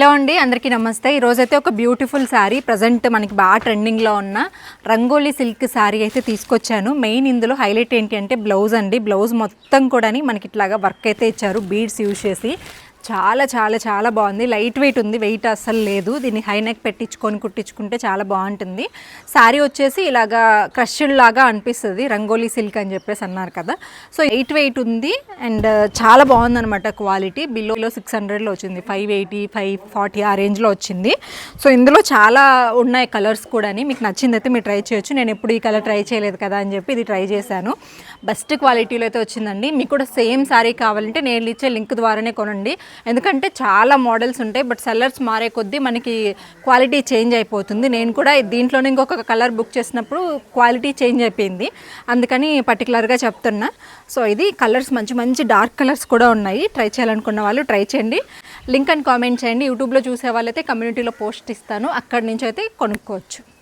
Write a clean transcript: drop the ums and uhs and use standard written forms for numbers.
Hello అండి, అందరికీ నమస్తే. ఈరోజైతే ఒక బ్యూటిఫుల్ శారీ ప్రజెంట్ మనకి బాగా ట్రెండింగ్లో ఉన్న రంగోలీ సిల్క్ శారీ అయితే తీసుకొచ్చాను. మెయిన్ ఇందులో హైలైట్ ఏంటి అంటే బ్లౌజ్ అండి. బ్లౌజ్ మొత్తం కూడా మనకి ఇట్లాగా వర్క్ అయితే ఇచ్చారు బీడ్స్ యూజ్ చేసి. చాలా చాలా చాలా బాగుంది. లైట్ వెయిట్ ఉంది, వెయిట్ అస్సలు లేదు. దీన్ని హై నెక్ పెట్టించుకొని కుట్టించుకుంటే చాలా బాగుంటుంది. శారీ వచ్చేసి ఇలాగా క్రష్డ్ లాగా అనిపిస్తుంది, రంగోలీ సిల్క్ అని చెప్పేసి అన్నారు కదా. సో 8 వెయిట్ ఉంది అండ్ చాలా బాగుందనమాట క్వాలిటీ. బిలో 600లో వచ్చింది, 580 540 ఆ రేంజ్లో వచ్చింది. సో ఇందులో చాలా ఉన్నాయి కలర్స్ కూడా. మీకు నచ్చింది అయితే మీరు ట్రై చేయొచ్చు. నేను ఎప్పుడు ఈ కలర్ ట్రై చేయలేదు కదా అని చెప్పి ఇది ట్రై చేశాను. బెస్ట్ క్వాలిటీలో అయితే వచ్చిందండి. మీకు కూడా సేమ్ శారీ కావాలంటే నేను ఇచ్చే లింక్ ద్వారానే కొనండి. ఎందుకంటే చాలా మోడల్స్ ఉంటాయి, బట్ సెల్లర్స్ మారే కొద్దీ మనకి క్వాలిటీ చేంజ్ అయిపోతుంది. నేను కూడా దీంట్లోనే ఇంకొక కలర్ బుక్ చేసినప్పుడు క్వాలిటీ చేంజ్ అయిపోయింది, అందుకని పర్టికులర్గా చెప్తున్నా. సో ఇది కలర్స్ మంచి మంచి డార్క్ కలర్స్ కూడా ఉన్నాయి. ట్రై చేయాలనుకున్న వాళ్ళు ట్రై చేయండి. లింక్ అని కామెంట్ చేయండి. యూట్యూబ్లో చూసే వాళ్ళైతే కమ్యూనిటీలో పోస్ట్ ఇస్తాను, అక్కడి నుంచి అయితే కొనుక్కోవచ్చు.